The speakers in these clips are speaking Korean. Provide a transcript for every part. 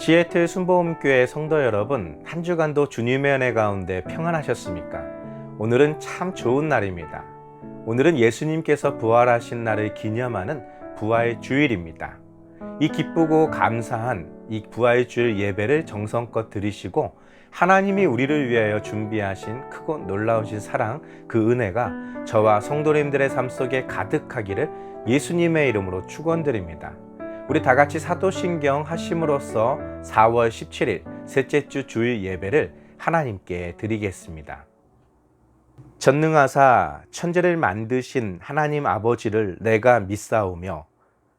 시애틀 순복음교회 성도 여러분, 한 주간도 주님의 은혜 가운데 평안하셨습니까? 오늘은 참 좋은 날입니다. 오늘은 예수님께서 부활하신 날을 기념하는 부활 주일입니다. 이 기쁘고 감사한 이 부활 주일 예배를 정성껏 드리시고 하나님이 우리를 위하여 준비하신 크고 놀라우신 사랑, 그 은혜가 저와 성도님들의 삶 속에 가득하기를 예수님의 이름으로 축원드립니다. 우리 다 같이 사도신경 하심으로써 4월 17일 셋째 주 주일 예배를 하나님께 드리겠습니다. 전능하사 천지를 만드신 하나님 아버지를 내가 믿사오며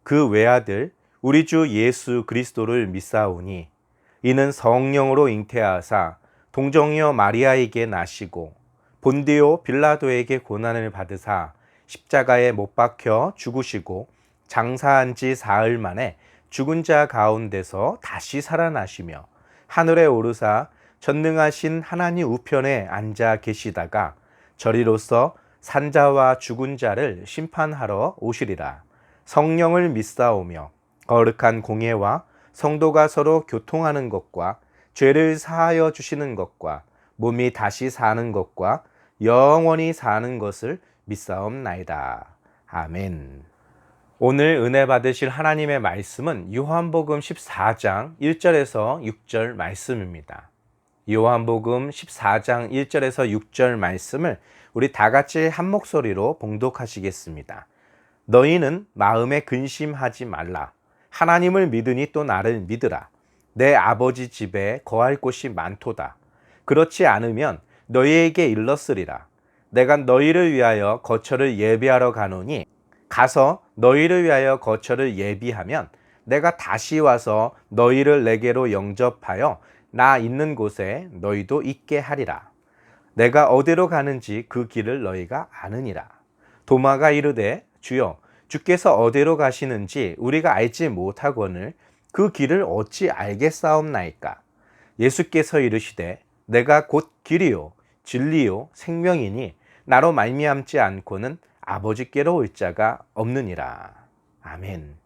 그 외아들 우리 주 예수 그리스도를 믿사오니 이는 성령으로 잉태하사 동정녀 마리아에게 나시고 본디오 빌라도에게 고난을 받으사 십자가에 못 박혀 죽으시고 장사한 지 사흘 만에 죽은 자 가운데서 다시 살아나시며 하늘에 오르사 전능하신 하나님 우편에 앉아 계시다가 저리로서 산자와 죽은 자를 심판하러 오시리라. 성령을 믿사오며 거룩한 공예와 성도가 서로 교통하는 것과 죄를 사하여 주시는 것과 몸이 다시 사는 것과 영원히 사는 것을 믿사옵나이다. 아멘. 오늘 은혜 받으실 하나님의 말씀은 요한복음 14장 1절에서 6절 말씀입니다. 요한복음 14장 1절에서 6절 말씀을 우리 다 같이 한 목소리로 봉독하시겠습니다. 너희는 마음에 근심하지 말라. 하나님을 믿으니 또 나를 믿으라. 내 아버지 집에 거할 곳이 많도다. 그렇지 않으면 너희에게 일렀으리라. 내가 너희를 위하여 거처를 예비하러 가노니 가서 너희를 위하여 거처를 예비하면 내가 다시 와서 너희를 내게로 영접하여 나 있는 곳에 너희도 있게 하리라. 내가 어디로 가는지 그 길을 너희가 아느니라. 도마가 이르되 주여 주께서 어디로 가시는지 우리가 알지 못하거늘 그 길을 어찌 알겠사옵나이까. 예수께서 이르시되 내가 곧 길이요 진리요 생명이니 나로 말미암지 않고는 아버지께로 올 자가 없느니라. 아멘.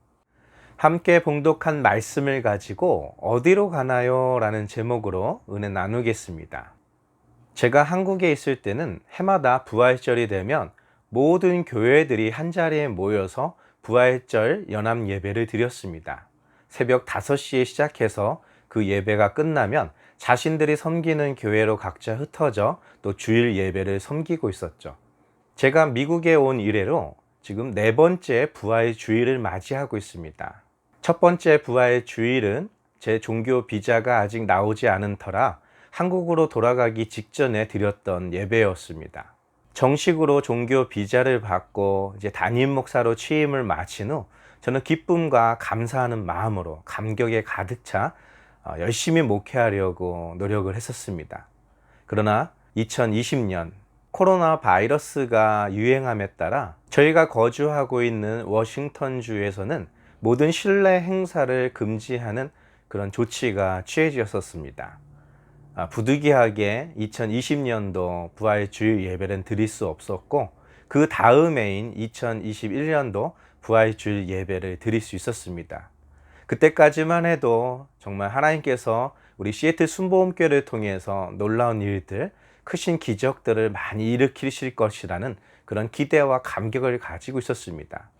함께 봉독한 말씀을 가지고 어디로 가나요? 라는 제목으로 은혜 나누겠습니다. 제가 한국에 있을 때는 해마다 부활절이 되면 모든 교회들이 한자리에 모여서 부활절 연합 예배를 드렸습니다. 새벽 5시에 시작해서 그 예배가 끝나면 자신들이 섬기는 교회로 각자 흩어져 또 주일 예배를 섬기고 있었죠. 제가 미국에 온 이래로 지금 4번째 부활 주일을 맞이하고 있습니다. 첫 번째 부활 주일은 제 종교 비자가 아직 나오지 않은 터라 한국으로 돌아가기 직전에 드렸던 예배였습니다. 정식으로 종교 비자를 받고 이제 담임 목사로 취임을 마친 후 저는 기쁨과 감사하는 마음으로 감격에 가득 차 열심히 목회하려고 노력을 했었습니다. 그러나 2020년 코로나 바이러스가 유행함에 따라 저희가 거주하고 있는 워싱턴주에서는 모든 실내 행사를 금지하는 그런 조치가 취해졌었습니다. 부득이하게 2020년도 부활주일 예배는 드릴 수 없었고 그 다음해인 2021년도 부활주일 예배를 드릴 수 있었습니다. 그때까지만 해도 정말 하나님께서 우리 시애틀 순복음교회를 통해서 놀라운 일들, 크신 기적들을 많이 일으키실 것이라는 그런 기대와 감격을 가지고 있었습니다.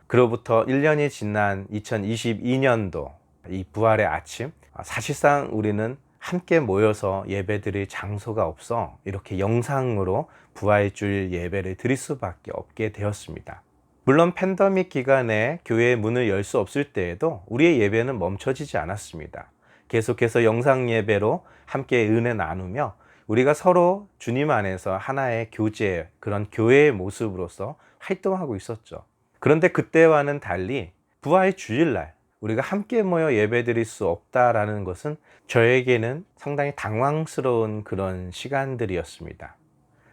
그로부터 1년이 지난 2022년도 이 부활의 아침, 사실상 우리는 함께 모여서 예배드릴 장소가 없어 이렇게 영상으로 부활주일 예배를 드릴 수밖에 없게 되었습니다. 물론 팬데믹 기간에 교회의 문을 열 수 없을 때에도 우리의 예배는 멈춰지지 않았습니다. 계속해서 영상 예배로 함께 은혜 나누며 우리가 서로 주님 안에서 하나의 교제, 그런 교회의 모습으로서 활동하고 있었죠. 그런데 그때와는 달리 부활 주일날 우리가 함께 모여 예배드릴 수 없다라는 것은 저에게는 상당히 당황스러운 그런 시간들이었습니다.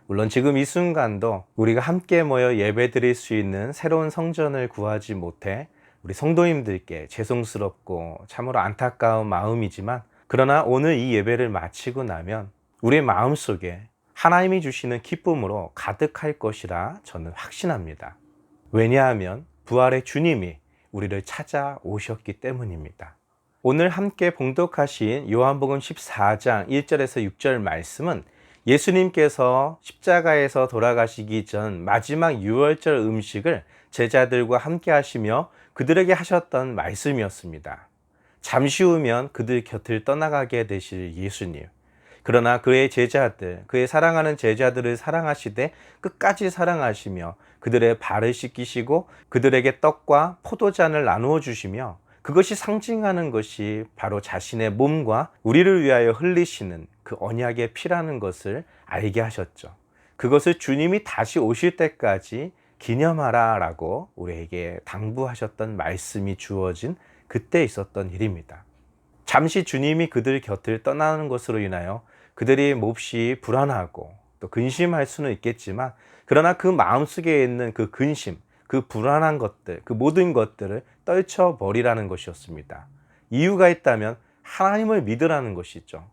물론 지금 이 순간도 우리가 함께 모여 예배드릴 수 있는 새로운 성전을 구하지 못해 우리 성도님들께 죄송스럽고 참으로 안타까운 마음이지만, 그러나 오늘 이 예배를 마치고 나면 우리의 마음속에 하나님이 주시는 기쁨으로 가득할 것이라 저는 확신합니다. 왜냐하면 부활의 주님이 우리를 찾아오셨기 때문입니다. 오늘 함께 봉독하신 요한복음 14장 1절에서 6절 말씀은 예수님께서 십자가에서 돌아가시기 전 마지막 유월절 음식을 제자들과 함께 하시며 그들에게 하셨던 말씀이었습니다. 잠시 후면 그들 곁을 떠나가게 되실 예수님. 그러나 그의 제자들, 그의 사랑하는 제자들을 사랑하시되 끝까지 사랑하시며 그들의 발을 씻기시고 그들에게 떡과 포도잔을 나누어 주시며 그것이 상징하는 것이 바로 자신의 몸과 우리를 위하여 흘리시는 그 언약의 피라는 것을 알게 하셨죠. 그것을 주님이 다시 오실 때까지 기념하라 라고 우리에게 당부하셨던 말씀이 주어진 그때 있었던 일입니다. 잠시 주님이 그들 곁을 떠나는 것으로 인하여 그들이 몹시 불안하고 또 근심할 수는 있겠지만, 그러나 그 마음속에 있는 그 근심, 그 불안한 것들, 그 모든 것들을 떨쳐버리라는 것이었습니다. 이유가 있다면 하나님을 믿으라는 것이죠.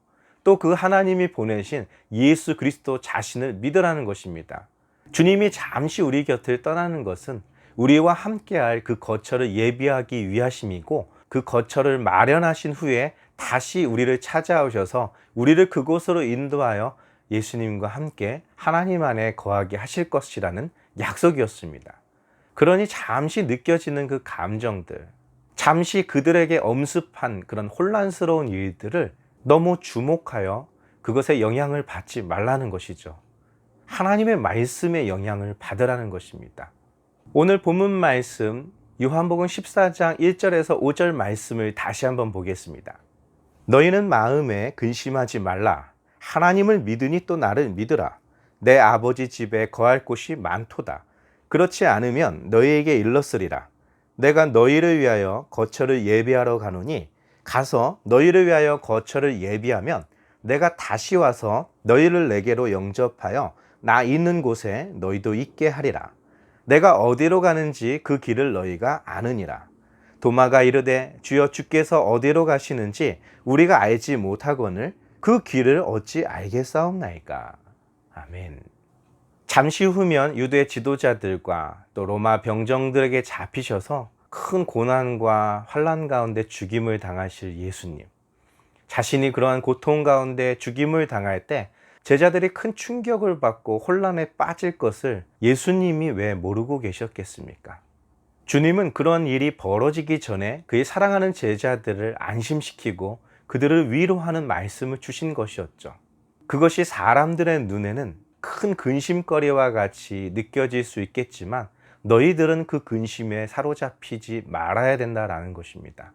또 그 하나님이 보내신 예수 그리스도 자신을 믿으라는 것입니다. 주님이 잠시 우리 곁을 떠나는 것은 우리와 함께할 그 거처를 예비하기 위하심이고, 그 거처를 마련하신 후에 다시 우리를 찾아오셔서 우리를 그곳으로 인도하여 예수님과 함께 하나님 안에 거하게 하실 것이라는 약속이었습니다. 그러니 잠시 느껴지는 그 감정들, 잠시 그들에게 엄습한 그런 혼란스러운 일들을 너무 주목하여 그것에 영향을 받지 말라는 것이죠. 하나님의 말씀의 영향을 받으라는 것입니다. 오늘 본문 말씀 요한복음 14장 1절에서 5절 말씀을 다시 한번 보겠습니다. 너희는 마음에 근심하지 말라. 하나님을 믿으니 또 나를 믿으라. 내 아버지 집에 거할 곳이 많도다. 그렇지 않으면 너희에게 일렀으리라. 내가 너희를 위하여 거처를 예비하러 가노니 가서 너희를 위하여 거처를 예비하면 내가 다시 와서 너희를 내게로 영접하여 나 있는 곳에 너희도 있게 하리라. 내가 어디로 가는지 그 길을 너희가 아느니라. 도마가 이르되 주여 주께서 어디로 가시는지 우리가 알지 못하거늘 그 길을 어찌 알겠사옵나이까. 아멘. 잠시 후면 유대 지도자들과 또 로마 병정들에게 잡히셔서 큰 고난과 환난 가운데 죽임을 당하실 예수님. 자신이 그러한 고통 가운데 죽임을 당할 때 제자들이 큰 충격을 받고 혼란에 빠질 것을 예수님이 왜 모르고 계셨겠습니까? 주님은 그런 일이 벌어지기 전에 그의 사랑하는 제자들을 안심시키고 그들을 위로하는 말씀을 주신 것이었죠. 그것이 사람들의 눈에는 큰 근심거리와 같이 느껴질 수 있겠지만 너희들은 그 근심에 사로잡히지 말아야 된다라는 것입니다.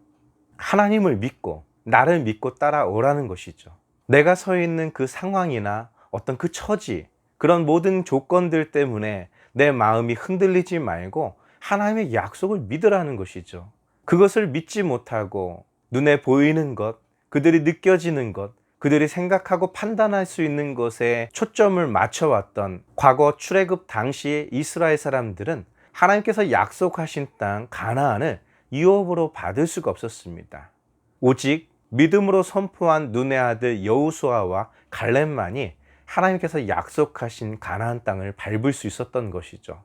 하나님을 믿고 나를 믿고 따라오라는 것이죠. 내가 서 있는 그 상황이나 어떤 그 처지, 그런 모든 조건들 때문에 내 마음이 흔들리지 말고 하나님의 약속을 믿으라는 것이죠. 그것을 믿지 못하고 눈에 보이는 것, 그들이 느껴지는 것, 그들이 생각하고 판단할 수 있는 것에 초점을 맞춰왔던 과거 출애굽 당시의 이스라엘 사람들은 하나님께서 약속하신 땅 가나안을 유업으로 받을 수가 없었습니다. 오직 믿음으로 선포한 눈의 아들 여호수아와 갈렙만이 하나님께서 약속하신 가나안 땅을 밟을 수 있었던 것이죠.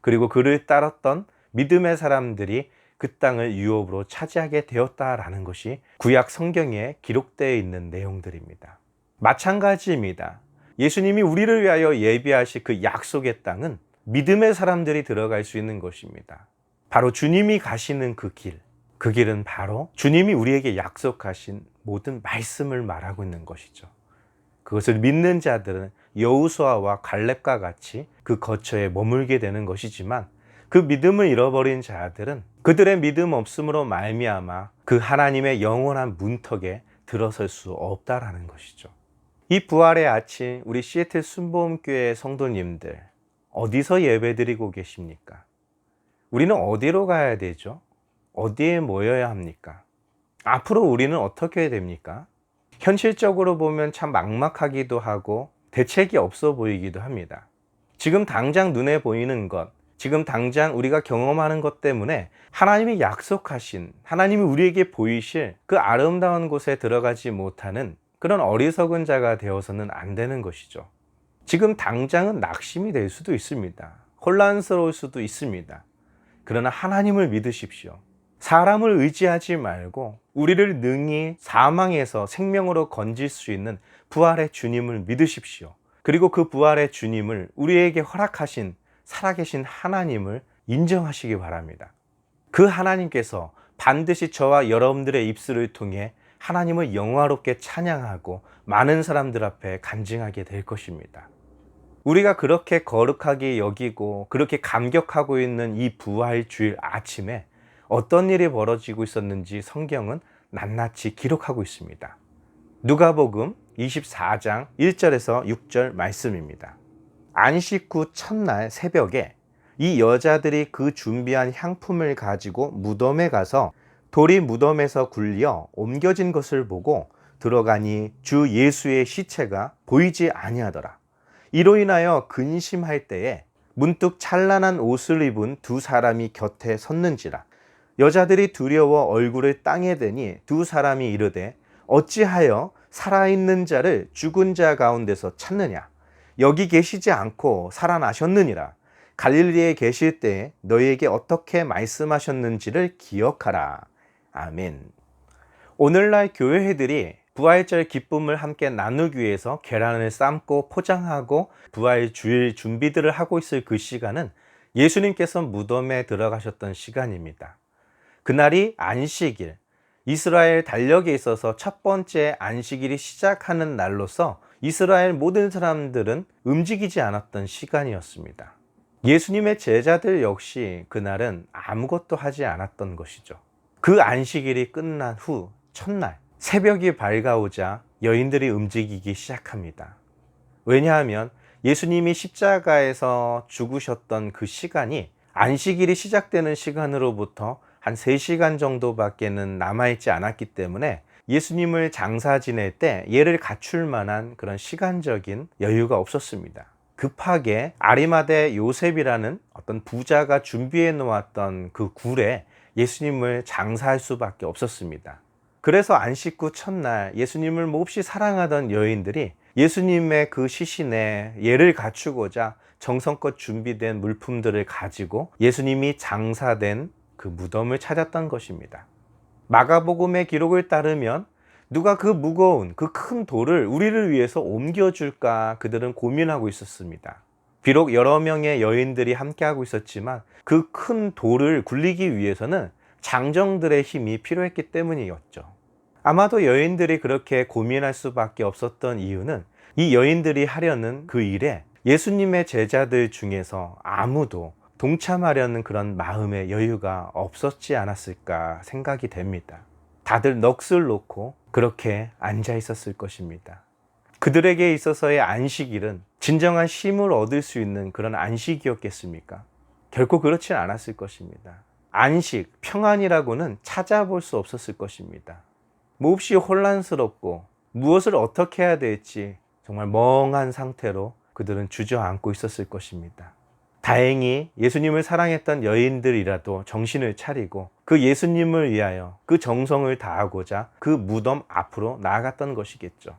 그리고 그를 따랐던 믿음의 사람들이 그 땅을 유업으로 차지하게 되었다라는 것이 구약 성경에 기록되어 있는 내용들입니다. 마찬가지입니다. 예수님이 우리를 위하여 예비하실 그 약속의 땅은 믿음의 사람들이 들어갈 수 있는 것입니다. 바로 주님이 가시는 그 길, 그 길은 바로 주님이 우리에게 약속하신 모든 말씀을 말하고 있는 것이죠. 그것을 믿는 자들은 여호수아와 갈렙과 같이 그 거처에 머물게 되는 것이지만, 그 믿음을 잃어버린 자들은 그들의 믿음 없음으로 말미암아 그 하나님의 영원한 문턱에 들어설 수 없다라는 것이죠. 이 부활의 아침, 우리 시애틀 순복음교회 성도님들 어디서 예배드리고 계십니까? 우리는 어디로 가야 되죠? 어디에 모여야 합니까? 앞으로 우리는 어떻게 해야 됩니까? 현실적으로 보면 참 막막하기도 하고 대책이 없어 보이기도 합니다. 지금 당장 눈에 보이는 것, 지금 당장 우리가 경험하는 것 때문에 하나님이 약속하신, 하나님이 우리에게 보이실 그 아름다운 곳에 들어가지 못하는 그런 어리석은 자가 되어서는 안 되는 것이죠. 지금 당장은 낙심이 될 수도 있습니다. 혼란스러울 수도 있습니다. 그러나 하나님을 믿으십시오. 사람을 의지하지 말고 우리를 능히 사망에서 생명으로 건질 수 있는 부활의 주님을 믿으십시오. 그리고 그 부활의 주님을 우리에게 허락하신 살아계신 하나님을 인정하시기 바랍니다. 그 하나님께서 반드시 저와 여러분들의 입술을 통해 하나님을 영화롭게 찬양하고 많은 사람들 앞에 간증하게 될 것입니다. 우리가 그렇게 거룩하게 여기고 그렇게 감격하고 있는 이 부활 주일 아침에 어떤 일이 벌어지고 있었는지 성경은 낱낱이 기록하고 있습니다. 누가복음 24장 1절에서 6절 말씀입니다. 안식 후 첫날 새벽에 이 여자들이 그 준비한 향품을 가지고 무덤에 가서 돌이 무덤에서 굴려 옮겨진 것을 보고 들어가니 주 예수의 시체가 보이지 아니하더라. 이로 인하여 근심할 때에 문득 찬란한 옷을 입은 두 사람이 곁에 섰는지라. 여자들이 두려워 얼굴을 땅에 대니 두 사람이 이르되 어찌하여 살아있는 자를 죽은 자 가운데서 찾느냐? 여기 계시지 않고 살아나셨느니라. 갈릴리에 계실 때에 너희에게 어떻게 말씀하셨는지를 기억하라. 아멘. 오늘날 교회들이 부활절 기쁨을 함께 나누기 위해서 계란을 삶고 포장하고 부활 주일 준비들을 하고 있을 그 시간은 예수님께서 무덤에 들어가셨던 시간입니다. 그날이 안식일, 이스라엘 달력에 있어서 첫 번째 안식일이 시작하는 날로서 이스라엘 모든 사람들은 움직이지 않았던 시간이었습니다. 예수님의 제자들 역시 그날은 아무것도 하지 않았던 것이죠. 그 안식일이 끝난 후 첫날 새벽이 밝아오자 여인들이 움직이기 시작합니다. 왜냐하면 예수님이 십자가에서 죽으셨던 그 시간이 안식일이 시작되는 시간으로부터 한 3시간 정도밖에는 남아있지 않았기 때문에 예수님을 장사 지낼 때 예를 갖출 만한 그런 시간적인 여유가 없었습니다. 급하게 아리마대 요셉이라는 어떤 부자가 준비해 놓았던 그 굴에 예수님을 장사할 수밖에 없었습니다. 그래서 안식 후 첫날 예수님을 몹시 사랑하던 여인들이 예수님의 그 시신에 예를 갖추고자 정성껏 준비된 물품들을 가지고 예수님이 장사된 그 무덤을 찾았던 것입니다. 마가복음의 기록을 따르면 누가 그 무거운 그 큰 돌을 우리를 위해서 옮겨줄까 그들은 고민하고 있었습니다. 비록 여러 명의 여인들이 함께하고 있었지만 그 큰 돌을 굴리기 위해서는 장정들의 힘이 필요했기 때문이었죠. 아마도 여인들이 그렇게 고민할 수밖에 없었던 이유는 이 여인들이 하려는 그 일에 예수님의 제자들 중에서 아무도 동참하려는 그런 마음의 여유가 없었지 않았을까 생각이 됩니다. 다들 넋을 놓고 그렇게 앉아 있었을 것입니다. 그들에게 있어서의 안식일은 진정한 쉼을 얻을 수 있는 그런 안식이었겠습니까? 결코 그렇지 않았을 것입니다. 안식, 평안이라고는 찾아볼 수 없었을 것입니다. 몹시 혼란스럽고 무엇을 어떻게 해야 될지 정말 멍한 상태로 그들은 주저앉고 있었을 것입니다. 다행히 예수님을 사랑했던 여인들이라도 정신을 차리고 그 예수님을 위하여 그 정성을 다하고자 그 무덤 앞으로 나아갔던 것이겠죠.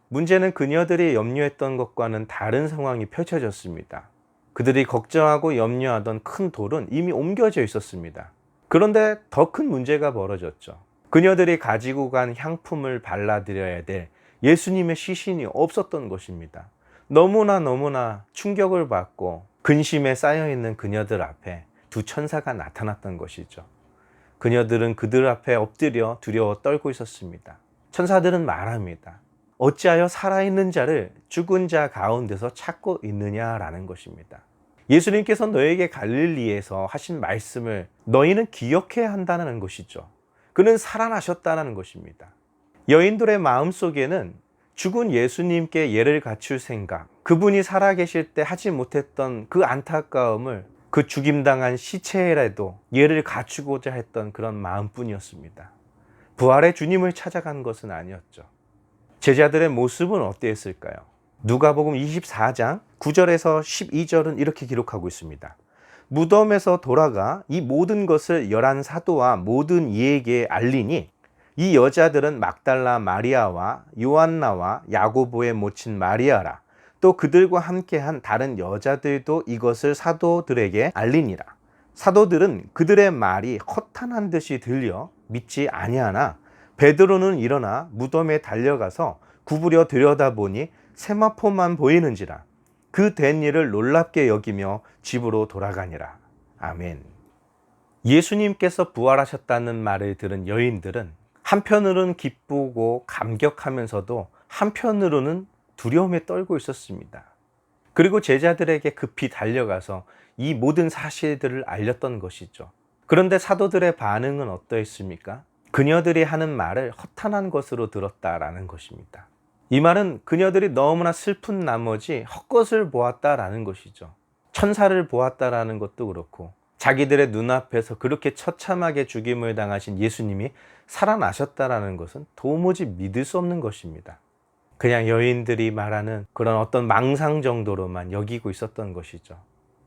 문제는 그녀들이 염려했던 것과는 다른 상황이 펼쳐졌습니다. 그들이 걱정하고 염려하던 큰 돌은 이미 옮겨져 있었습니다. 그런데 더 큰 문제가 벌어졌죠. 그녀들이 가지고 간 향품을 발라드려야 될 예수님의 시신이 없었던 것입니다. 너무나 충격을 받고 근심에 쌓여있는 그녀들 앞에 두 천사가 나타났던 것이죠. 그녀들은 그들 앞에 엎드려 두려워 떨고 있었습니다. 천사들은 말합니다. 어찌하여 살아있는 자를 죽은 자 가운데서 찾고 있느냐라는 것입니다. 예수님께서 너에게 갈릴리에서 하신 말씀을 너희는 기억해야 한다는 것이죠. 그는 살아나셨다는 것입니다. 여인들의 마음속에는 죽은 예수님께 예를 갖출 생각, 그분이 살아계실 때 하지 못했던 그 안타까움을 그 죽임당한 시체에라도 예를 갖추고자 했던 그런 마음뿐이었습니다. 부활의 주님을 찾아간 것은 아니었죠. 제자들의 모습은 어땠을까요? 누가복음 24장 9절에서 12절은 이렇게 기록하고 있습니다. 무덤에서 돌아가 이 모든 것을 11 사도와 모든 이에게 알리니 이 여자들은 막달라 마리아와 요한나와 야고보의 모친 마리아라. 또 그들과 함께한 다른 여자들도 이것을 사도들에게 알리니라. 사도들은 그들의 말이 허탄한 듯이 들려 믿지 아니하나 베드로는 일어나 무덤에 달려가서 구부려 들여다보니 세마포만 보이는지라 그 된 일을 놀랍게 여기며 집으로 돌아가니라. 아멘. 예수님께서 부활하셨다는 말을 들은 여인들은 한편으로는 기쁘고 감격하면서도 한편으로는 두려움에 떨고 있었습니다. 그리고 제자들에게 급히 달려가서 이 모든 사실들을 알렸던 것이죠. 그런데 사도들의 반응은 어떠했습니까? 그녀들이 하는 말을 허탄한 것으로 들었다라는 것입니다. 이 말은 그녀들이 너무나 슬픈 나머지 헛것을 보았다라는 것이죠. 천사를 보았다라는 것도 그렇고 자기들의 눈앞에서 그렇게 처참하게 죽임을 당하신 예수님이 살아나셨다라는 것은 도무지 믿을 수 없는 것입니다. 그냥 여인들이 말하는 그런 어떤 망상 정도로만 여기고 있었던 것이죠.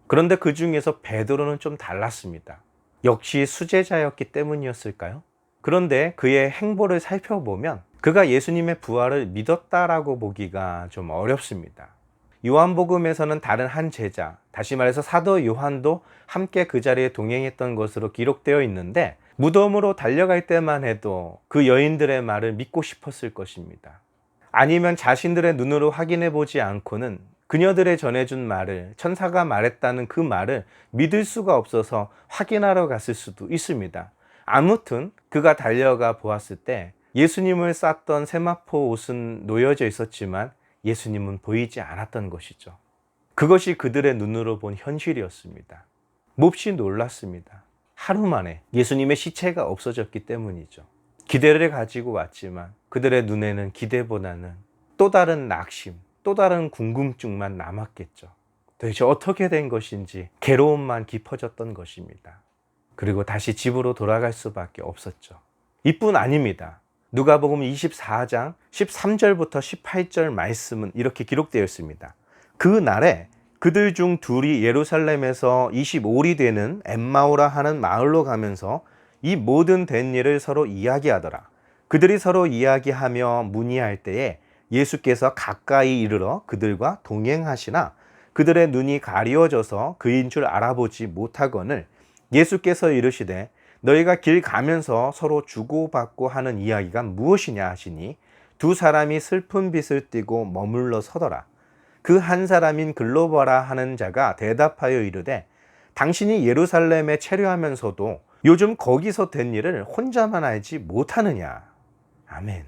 그런데 그 중에서 베드로는 좀 달랐습니다. 역시 수제자였기 때문이었을까요? 그런데 그의 행보를 살펴보면 그가 예수님의 부활을 믿었다라고 보기가 좀 어렵습니다. 요한복음에서는 다른 한 제자, 다시 말해서 사도 요한도 함께 그 자리에 동행했던 것으로 기록되어 있는데 무덤으로 달려갈 때만 해도 그 여인들의 말을 믿고 싶었을 것입니다. 아니면 자신들의 눈으로 확인해 보지 않고는 그녀들의 전해준 말을, 천사가 말했다는 그 말을 믿을 수가 없어서 확인하러 갔을 수도 있습니다. 아무튼 그가 달려가 보았을 때 예수님을 쌌던 세마포 옷은 놓여져 있었지만 예수님은 보이지 않았던 것이죠. 그것이 그들의 눈으로 본 현실이었습니다. 몹시 놀랐습니다. 하루 만에 예수님의 시체가 없어졌기 때문이죠. 기대를 가지고 왔지만 그들의 눈에는 기대보다는 또 다른 낙심, 또 다른 궁금증만 남았겠죠. 도대체 어떻게 된 것인지 괴로움만 깊어졌던 것입니다. 그리고 다시 집으로 돌아갈 수밖에 없었죠. 이뿐 아닙니다. 누가복음 24장 13절부터 18절 말씀은 이렇게 기록되어 있습니다. 그 날에 그들 중 둘이 예루살렘에서 25리 되는 엠마오라 하는 마을로 가면서 이 모든 된 일을 서로 이야기하더라. 그들이 서로 이야기하며 문의할 때에 예수께서 가까이 이르러 그들과 동행하시나 그들의 눈이 가리워져서 그인 줄 알아보지 못하거늘 예수께서 이르시되 너희가 길 가면서 서로 주고받고 하는 이야기가 무엇이냐 하시니 두 사람이 슬픈 빛을 띠고 머물러 서더라. 그 한 사람인 글로버라 하는 자가 대답하여 이르되 당신이 예루살렘에 체류하면서도 요즘 거기서 된 일을 혼자만 알지 못하느냐. 아멘.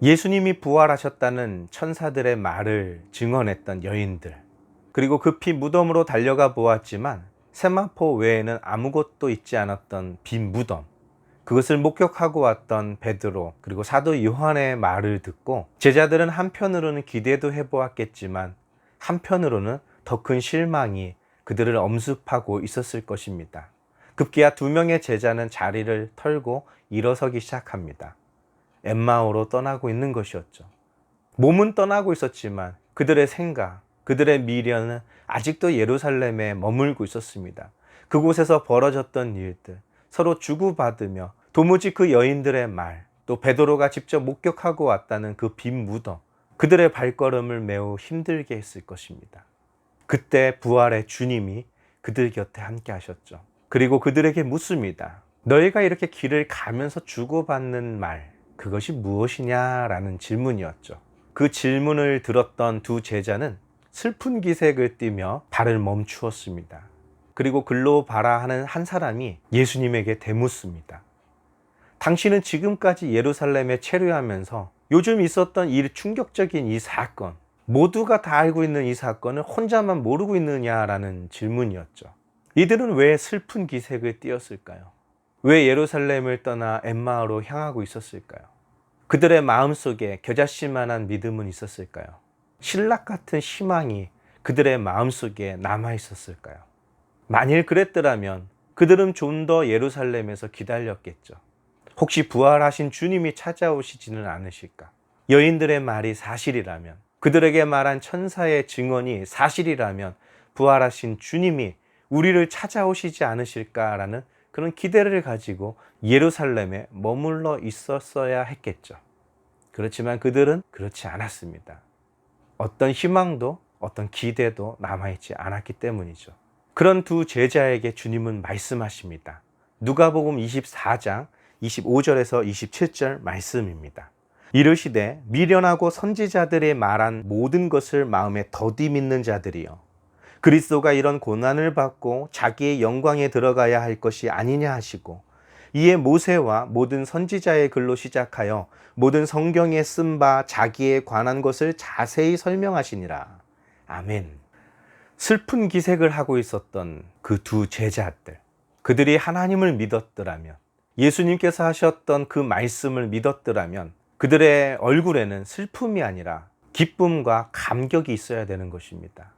예수님이 부활하셨다는 천사들의 말을 증언했던 여인들, 그리고 급히 무덤으로 달려가 보았지만 세마포 외에는 아무것도 있지 않았던 빈 무덤, 그것을 목격하고 왔던 베드로 그리고 사도 요한의 말을 듣고 제자들은 한편으로는 기대도 해보았겠지만 한편으로는 더 큰 실망이 그들을 엄습하고 있었을 것입니다. 급기야 두 명의 제자는 자리를 털고 일어서기 시작합니다. 엠마오로 떠나고 있는 것이었죠. 몸은 떠나고 있었지만 그들의 생각, 그들의 미련은 아직도 예루살렘에 머물고 있었습니다. 그곳에서 벌어졌던 일들, 서로 주고받으며 도무지 그 여인들의 말, 또 베드로가 직접 목격하고 왔다는 그 빈 무덤, 그들의 발걸음을 매우 힘들게 했을 것입니다. 그때 부활의 주님이 그들 곁에 함께 하셨죠. 그리고 그들에게 묻습니다. 너희가 이렇게 길을 가면서 주고받는 말, 그것이 무엇이냐라는 질문이었죠. 그 질문을 들었던 두 제자는 슬픈 기색을 띠며 발을 멈추었습니다. 그리고 글로바라 하는 한 사람이 예수님에게 대묻습니다. 당신은 지금까지 예루살렘에 체류하면서 요즘 있었던 이 충격적인 이 사건, 모두가 다 알고 있는 이 사건을 혼자만 모르고 있느냐라는 질문이었죠. 이들은 왜 슬픈 기색을 띠었을까요? 왜 예루살렘을 떠나 엠마오로 향하고 있었을까요? 그들의 마음속에 겨자씨만한 믿음은 있었을까요? 신락 같은 희망이 그들의 마음속에 남아 있었을까요? 만일 그랬더라면 그들은 좀 더 예루살렘에서 기다렸겠죠. 혹시 부활하신 주님이 찾아오시지는 않으실까? 여인들의 말이 사실이라면, 그들에게 말한 천사의 증언이 사실이라면 부활하신 주님이 우리를 찾아오시지 않으실까라는 그런 기대를 가지고 예루살렘에 머물러 있었어야 했겠죠. 그렇지만 그들은 그렇지 않았습니다. 어떤 희망도 어떤 기대도 남아있지 않았기 때문이죠. 그런 두 제자에게 주님은 말씀하십니다. 누가복음 24장 25절에서 27절 말씀입니다. 이르시되 미련하고 선지자들의 말한 모든 것을 마음에 더디 믿는 자들이여, 그리스도가 이런 고난을 받고 자기의 영광에 들어가야 할 것이 아니냐 하시고, 이에 모세와 모든 선지자의 글로 시작하여 모든 성경에 쓴 바 자기에 관한 것을 자세히 설명하시니라. 아멘. 슬픈 기색을 하고 있었던 그 두 제자들, 그들이 하나님을 믿었더라면, 예수님께서 하셨던 그 말씀을 믿었더라면 그들의 얼굴에는 슬픔이 아니라 기쁨과 감격이 있어야 되는 것입니다.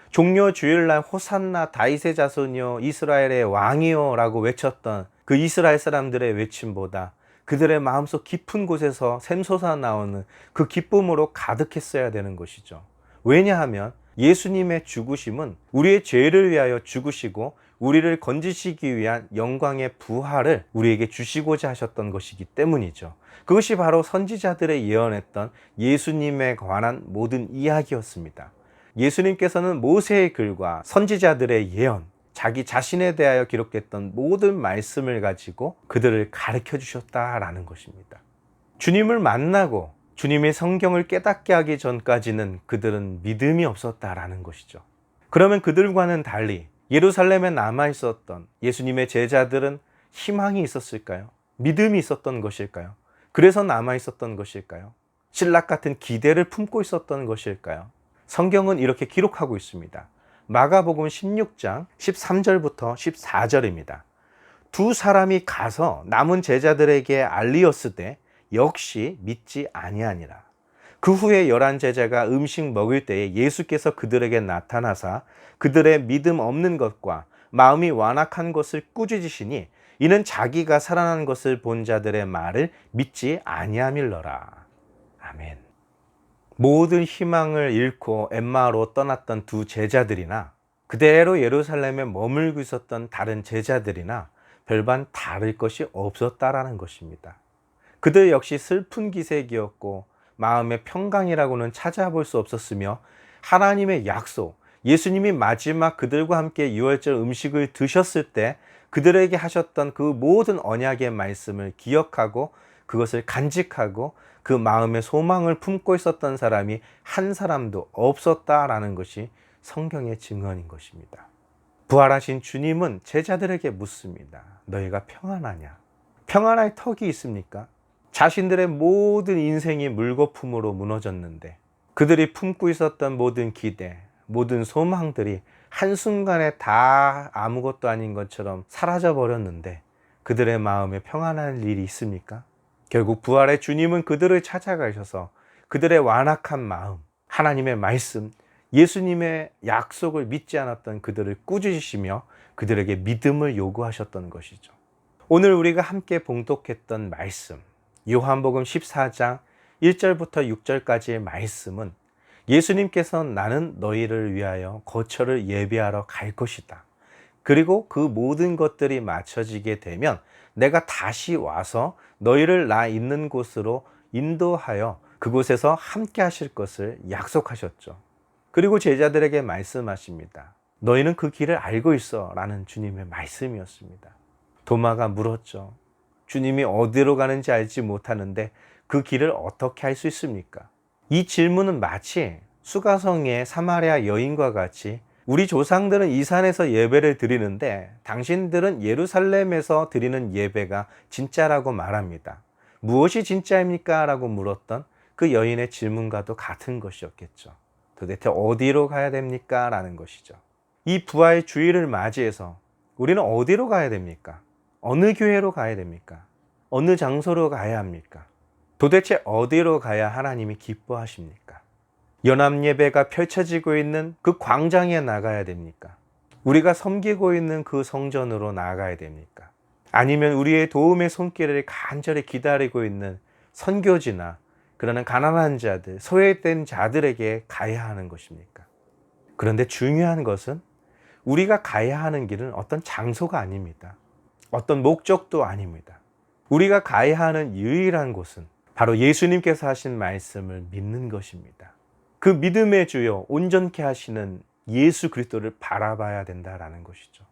종려 주일날 호산나 다윗의 자손이여 이스라엘의 왕이여 라고 외쳤던 그 이스라엘 사람들의 외침보다 그들의 마음속 깊은 곳에서 샘솟아 나오는 그 기쁨으로 가득했어야 되는 것이죠. 왜냐하면 예수님의 죽으심은 우리의 죄를 위하여 죽으시고 우리를 건지시기 위한 영광의 부활을 우리에게 주시고자 하셨던 것이기 때문이죠. 그것이 바로 선지자들의 예언했던 예수님에 관한 모든 이야기였습니다. 예수님께서는 모세의 글과 선지자들의 예언, 자기 자신에 대하여 기록됐던 모든 말씀을 가지고 그들을 가르쳐 주셨다라는 것입니다. 주님을 만나고 주님의 성경을 깨닫게 하기 전까지는 그들은 믿음이 없었다라는 것이죠. 그러면 그들과는 달리 예루살렘에 남아 있었던 예수님의 제자들은 희망이 있었을까요? 믿음이 있었던 것일까요? 그래서 남아 있었던 것일까요? 신락 같은 기대를 품고 있었던 것일까요? 성경은 이렇게 기록하고 있습니다. 마가복음 16장 13절부터 14절입니다. 두 사람이 가서 남은 제자들에게 알리었으되 역시 믿지 아니하니라. 그 후에 11 제자가 음식 먹을 때에 예수께서 그들에게 나타나사 그들의 믿음 없는 것과 마음이 완악한 것을 꾸짖으시니 이는 자기가 살아난 것을 본 자들의 말을 믿지 아니함일러라. 아멘. 모든 희망을 잃고 엠마오로 떠났던 두 제자들이나 그대로 예루살렘에 머물고 있었던 다른 제자들이나 별반 다를 것이 없었다라는 것입니다. 그들 역시 슬픈 기색이었고 마음의 평강이라고는 찾아볼 수 없었으며 하나님의 약속, 예수님이 마지막 그들과 함께 유월절 음식을 드셨을 때 그들에게 하셨던 그 모든 언약의 말씀을 기억하고 그것을 간직하고 그 마음의 소망을 품고 있었던 사람이 한 사람도 없었다라는 것이 성경의 증언인 것입니다. 부활하신 주님은 제자들에게 묻습니다. 너희가 평안하냐? 평안할 턱이 있습니까? 자신들의 모든 인생이 물거품으로 무너졌는데 그들이 품고 있었던 모든 기대, 모든 소망들이 한순간에 다 아무것도 아닌 것처럼 사라져 버렸는데 그들의 마음에 평안할 일이 있습니까? 결국 부활의 주님은 그들을 찾아가셔서 그들의 완악한 마음, 하나님의 말씀, 예수님의 약속을 믿지 않았던 그들을 꾸짖으시며 그들에게 믿음을 요구하셨던 것이죠. 오늘 우리가 함께 봉독했던 말씀, 요한복음 14장 1절부터 6절까지의 말씀은 예수님께서 나는 너희를 위하여 거처를 예비하러 갈 것이다. 그리고 그 모든 것들이 맞춰지게 되면 내가 다시 와서 너희를 나 있는 곳으로 인도하여 그곳에서 함께 하실 것을 약속하셨죠. 그리고 제자들에게 말씀하십니다. 너희는 그 길을 알고 있어 라는 주님의 말씀이었습니다. 도마가 물었죠. 주님이 어디로 가는지 알지 못하는데 그 길을 어떻게 알 수 있습니까? 이 질문은 마치 수가성의 사마리아 여인과 같이 우리 조상들은 이 산에서 예배를 드리는데 당신들은 예루살렘에서 드리는 예배가 진짜라고 말합니다. 무엇이 진짜입니까? 라고 물었던 그 여인의 질문과도 같은 것이었겠죠. 도대체 어디로 가야 됩니까? 라는 것이죠. 이 부활 주일을 맞이해서 우리는 어디로 가야 됩니까? 어느 교회로 가야 됩니까? 어느 장소로 가야 합니까? 도대체 어디로 가야 하나님이 기뻐하십니까? 연합예배가 펼쳐지고 있는 그 광장에 나가야 됩니까? 우리가 섬기고 있는 그 성전으로 나아가야 됩니까? 아니면 우리의 도움의 손길을 간절히 기다리고 있는 선교지나 그러는 가난한 자들, 소외된 자들에게 가야 하는 것입니까? 그런데 중요한 것은 우리가 가야 하는 길은 어떤 장소가 아닙니다. 어떤 목적도 아닙니다. 우리가 가야 하는 유일한 곳은 바로 예수님께서 하신 말씀을 믿는 것입니다. 그 믿음의 주요 온전케 하시는 예수 그리스도를 바라봐야 된다라는 것이죠.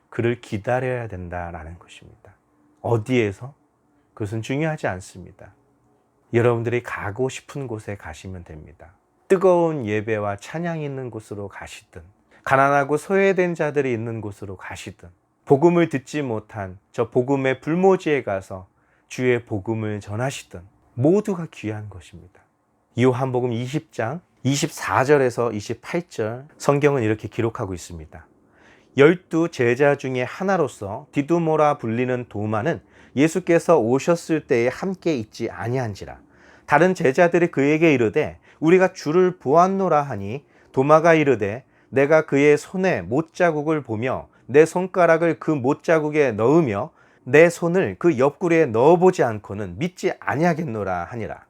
그를 기다려야 된다라는 것입니다. 어디에서? 그것은 중요하지 않습니다. 여러분들이 가고 싶은 곳에 가시면 됩니다. 뜨거운 예배와 찬양이 있는 곳으로 가시든, 가난하고 소외된 자들이 있는 곳으로 가시든, 복음을 듣지 못한 저 복음의 불모지에 가서 주의 복음을 전하시든 모두가 귀한 것입니다. 요한복음 20장 24절에서 28절 성경은 이렇게 기록하고 있습니다. 12 제자 중에 하나로서 디두모라 불리는 도마는 예수께서 오셨을 때에 함께 있지 아니한지라. 다른 제자들이 그에게 이르되 우리가 주를 보았노라 하니 도마가 이르되 내가 그의 손에 못자국을 보며 내 손가락을 그 못자국에 넣으며 내 손을 그 옆구리에 넣어보지 않고는 믿지 아니하겠노라 하니라.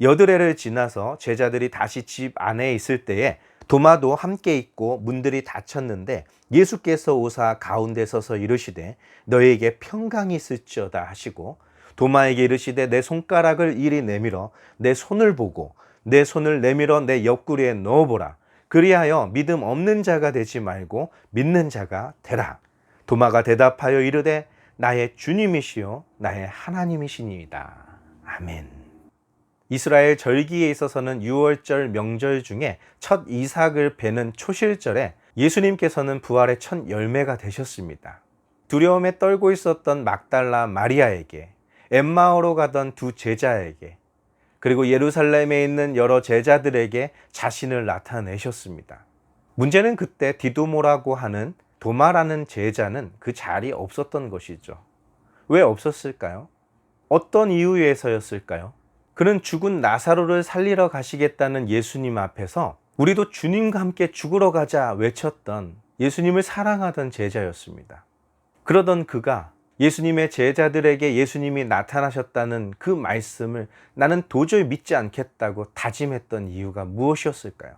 여드레를 지나서 제자들이 다시 집 안에 있을 때에 도마도 함께 있고 문들이 닫혔는데 예수께서 오사 가운데 서서 이르시되 너에게 평강이 있을지어다 하시고 도마에게 이르시되 내 손가락을 이리 내밀어 내 손을 보고 내 손을 내밀어 내 옆구리에 넣어보라. 그리하여 믿음 없는 자가 되지 말고 믿는 자가 되라. 도마가 대답하여 이르되 나의 주님이시요 나의 하나님이시니이다. 아멘. 이스라엘 절기에 있어서는 6월절 명절 중에 첫 이삭을 베는 초실절에 예수님께서는 부활의 첫 열매가 되셨습니다. 두려움에 떨고 있었던 막달라 마리아에게, 엠마오로 가던 두 제자에게, 그리고 예루살렘에 있는 여러 제자들에게 자신을 나타내셨습니다. 문제는 그때 디두모라고 하는 도마라는 제자는 그 자리에 없었던 것이죠. 왜 없었을까요? 어떤 이유에서였을까요? 그는 죽은 나사로를 살리러 가시겠다는 예수님 앞에서 우리도 주님과 함께 죽으러 가자 외쳤던 예수님을 사랑하던 제자였습니다. 그러던 그가 예수님의 제자들에게 예수님이 나타나셨다는 그 말씀을 나는 도저히 믿지 않겠다고 다짐했던 이유가 무엇이었을까요?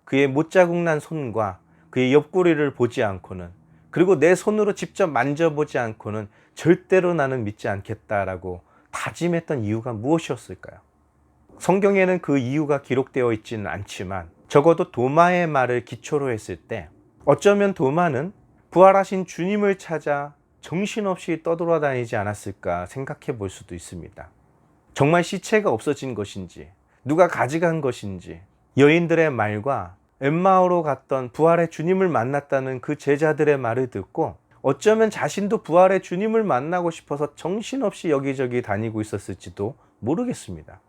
그의 못자국 난 손과 그의 옆구리를 보지 않고는, 그리고 내 손으로 직접 만져보지 않고는 절대로 나는 믿지 않겠다라고 다짐했던 이유가 무엇이었을까요? 성경에는 그 이유가 기록되어 있지는 않지만 적어도 도마의 말을 기초로 했을 때 어쩌면 도마는 부활하신 주님을 찾아 정신없이 떠돌아다니지 않았을까 생각해 볼 수도 있습니다. 정말 시체가 없어진 것인지, 누가 가져간 것인지, 여인들의 말과 엠마오로 갔던 부활의 주님을 만났다는 그 제자들의 말을 듣고 어쩌면 자신도 부활의 주님을 만나고 싶어서 정신없이 여기저기 다니고 있었을지도 모르겠습니다.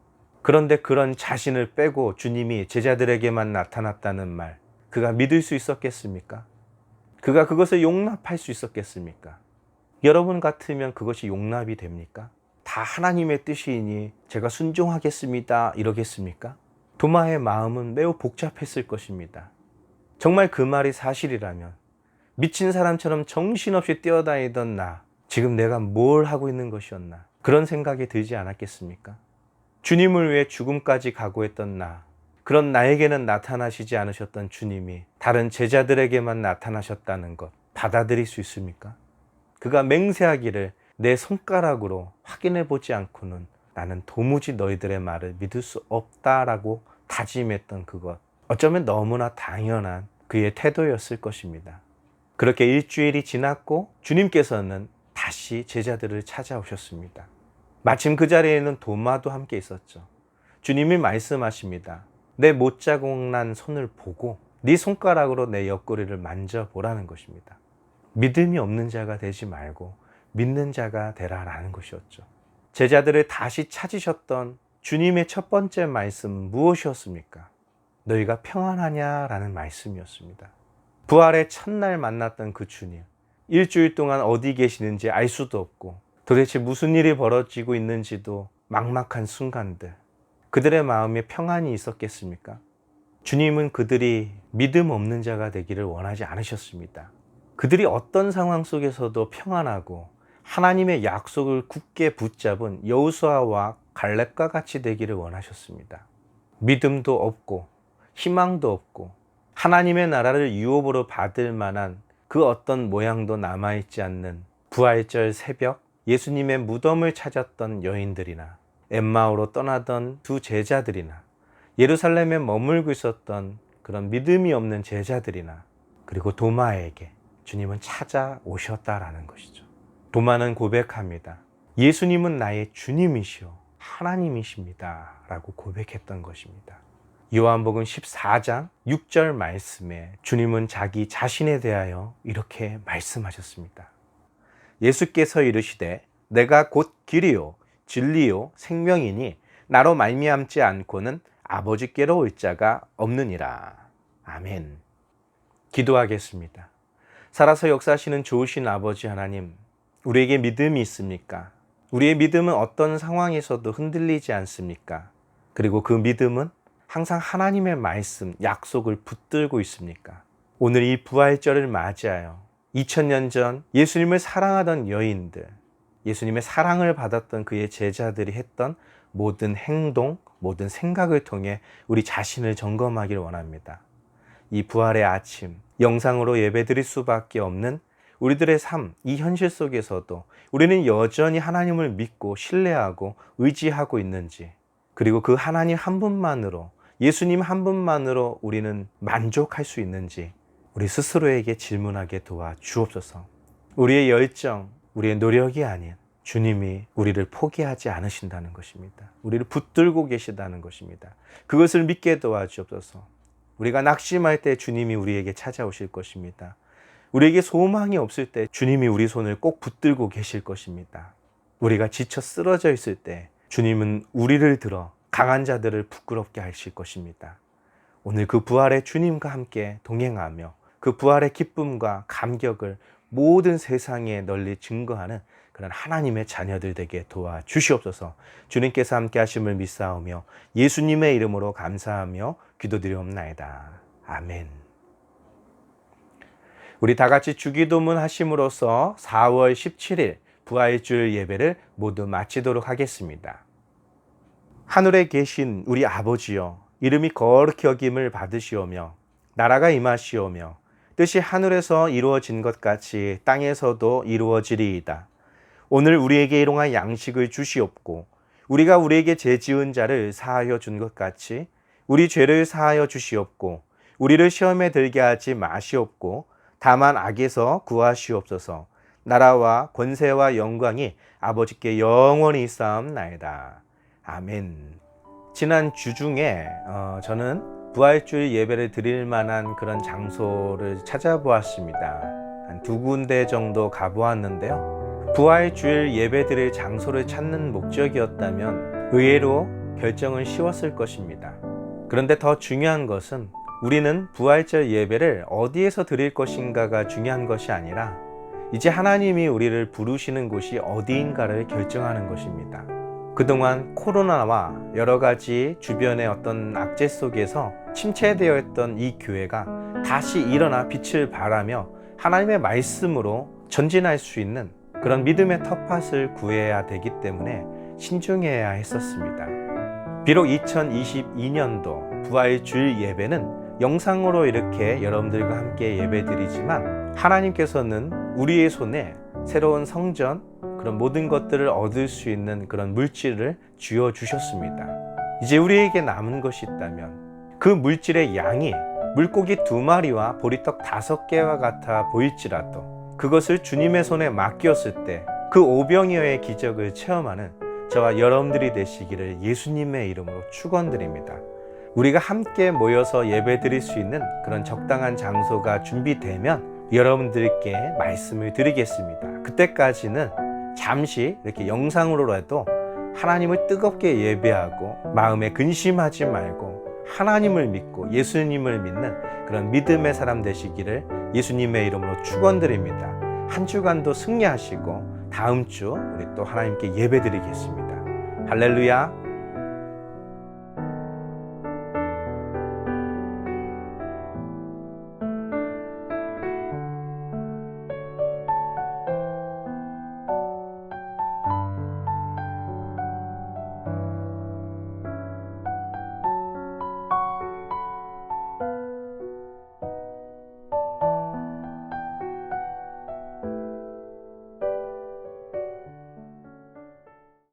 그런데 그런 자신을 빼고 주님이 제자들에게만 나타났다는 말, 그가 믿을 수 있었겠습니까? 그가 그것을 용납할 수 있었겠습니까? 여러분 같으면 그것이 용납이 됩니까? 다 하나님의 뜻이니 제가 순종하겠습니다 이러겠습니까? 도마의 마음은 매우 복잡했을 것입니다. 정말 그 말이 사실이라면 미친 사람처럼 정신없이 뛰어다니던 나, 지금 내가 뭘 하고 있는 것이었나, 그런 생각이 들지 않았겠습니까? 주님을 위해 죽음까지 각오했던 나, 그런 나에게는 나타나시지 않으셨던 주님이 다른 제자들에게만 나타나셨다는 것 받아들일 수 있습니까? 그가 맹세하기를 내 손가락으로 확인해 보지 않고는 나는 도무지 너희들의 말을 믿을 수 없다라고 다짐했던 그것, 어쩌면 너무나 당연한 그의 태도였을 것입니다. 그렇게 일주일이 지났고 주님께서는 다시 제자들을 찾아오셨습니다. 마침 그 자리에는 도마도 함께 있었죠. 주님이 말씀하십니다. 내 못자국 난 손을 보고 네 손가락으로 내 옆구리를 만져보라는 것입니다. 믿음이 없는 자가 되지 말고 믿는 자가 되라라는 것이었죠. 제자들을 다시 찾으셨던 주님의 첫 번째 말씀 무엇이었습니까? 너희가 평안하냐라는 말씀이었습니다. 부활의 첫날 만났던 그 주님, 일주일 동안 어디 계시는지 알 수도 없고 도대체 무슨 일이 벌어지고 있는지도 막막한 순간들, 그들의 마음에 평안이 있었겠습니까? 주님은 그들이 믿음 없는 자가 되기를 원하지 않으셨습니다. 그들이 어떤 상황 속에서도 평안하고 하나님의 약속을 굳게 붙잡은 여호수아와 갈렙과 같이 되기를 원하셨습니다. 믿음도 없고 희망도 없고 하나님의 나라를 유업으로 받을 만한 그 어떤 모양도 남아있지 않는 부활절 새벽 예수님의 무덤을 찾았던 여인들이나 엠마오로 떠나던 두 제자들이나 예루살렘에 머물고 있었던 그런 믿음이 없는 제자들이나 그리고 도마에게 주님은 찾아오셨다라는 것이죠. 도마는 고백합니다. 예수님은 나의 주님이시오 하나님이십니다 라고 고백했던 것입니다. 요한복음 14장 6절 말씀에 주님은 자기 자신에 대하여 이렇게 말씀하셨습니다. 예수께서 이르시되 내가 곧 길이요 진리요 생명이니 나로 말미암지 않고는 아버지께로 올 자가 없느니라. 아멘. 기도하겠습니다. 살아서 역사하시는 좋으신 아버지 하나님, 우리에게 믿음이 있습니까? 우리의 믿음은 어떤 상황에서도 흔들리지 않습니까? 그리고 그 믿음은 항상 하나님의 말씀, 약속을 붙들고 있습니까? 오늘 이 부활절을 맞이하여 2000년 전 예수님을 사랑하던 여인들, 예수님의 사랑을 받았던 그의 제자들이 했던 모든 행동, 모든 생각을 통해 우리 자신을 점검하기를 원합니다. 이 부활의 아침, 영상으로 예배드릴 수밖에 없는 우리들의 삶, 이 현실 속에서도 우리는 여전히 하나님을 믿고 신뢰하고 의지하고 있는지, 그리고 그 하나님 한 분만으로, 예수님 한 분만으로 우리는 만족할 수 있는지 우리 스스로에게 질문하게 도와 주옵소서. 우리의 열정, 우리의 노력이 아닌 주님이 우리를 포기하지 않으신다는 것입니다. 우리를 붙들고 계시다는 것입니다. 그것을 믿게 도와 주옵소서. 우리가 낙심할 때 주님이 우리에게 찾아오실 것입니다. 우리에게 소망이 없을 때 주님이 우리 손을 꼭 붙들고 계실 것입니다. 우리가 지쳐 쓰러져 있을 때 주님은 우리를 들어 강한 자들을 부끄럽게 하실 것입니다. 오늘 그 부활의 주님과 함께 동행하며 그 부활의 기쁨과 감격을 모든 세상에 널리 증거하는 그런 하나님의 자녀들 되게 도와주시옵소서. 주님께서 함께 하심을 믿사오며 예수님의 이름으로 감사하며 기도드리옵나이다. 아멘. 우리 다 같이 주기도문 하심으로써 4월 17일 부활주일 예배를 모두 마치도록 하겠습니다. 하늘에 계신 우리 아버지여, 이름이 거룩히 여김을 받으시오며 나라가 임하시오며 뜻이 하늘에서 이루어진 것 같이 땅에서도 이루어지리이다. 오늘 우리에게 일용할 양식을 주시옵고 우리가 우리에게 죄 지은 자를 사하여 준 것 같이 우리 죄를 사하여 주시옵고 우리를 시험에 들게 하지 마시옵고 다만 악에서 구하시옵소서. 나라와 권세와 영광이 아버지께 영원히 있사옵나이다. 아멘. 지난 주 중에 저는 부활주일 예배를 드릴 만한 그런 장소를 찾아보았습니다. 한 2군데 정도 가보았는데요. 부활주일 예배 드릴 장소를 찾는 목적이었다면 의외로 결정은 쉬웠을 것입니다. 그런데 더 중요한 것은 우리는 부활절 예배를 어디에서 드릴 것인가가 중요한 것이 아니라 이제 하나님이 우리를 부르시는 곳이 어디인가를 결정하는 것입니다. 그동안 코로나와 여러 가지 주변의 어떤 악재 속에서 침체되어 있던 이 교회가 다시 일어나 빛을 발하며 하나님의 말씀으로 전진할 수 있는 그런 믿음의 텃밭을 구해야 되기 때문에 신중해야 했었습니다. 비록 2022년도 부활주일 예배는 영상으로 이렇게 여러분들과 함께 예배드리지만 하나님께서는 우리의 손에 새로운 성전, 그런 모든 것들을 얻을 수 있는 그런 물질을 쥐어주셨습니다. 이제 우리에게 남은 것이 있다면 그 물질의 양이 물고기 2마리와 보리떡 5개와 같아 보일지라도 그것을 주님의 손에 맡겼을 때 그 오병이어의 기적을 체험하는 저와 여러분들이 되시기를 예수님의 이름으로 축원드립니다. 우리가 함께 모여서 예배 드릴 수 있는 그런 적당한 장소가 준비되면 여러분들께 말씀을 드리겠습니다. 그때까지는 잠시 이렇게 영상으로라도 하나님을 뜨겁게 예배하고 마음에 근심하지 말고 하나님을 믿고 예수님을 믿는 그런 믿음의 사람 되시기를 예수님의 이름으로 축원드립니다. 한 주간도 승리하시고 다음 주 우리 또 하나님께 예배 드리겠습니다. 할렐루야.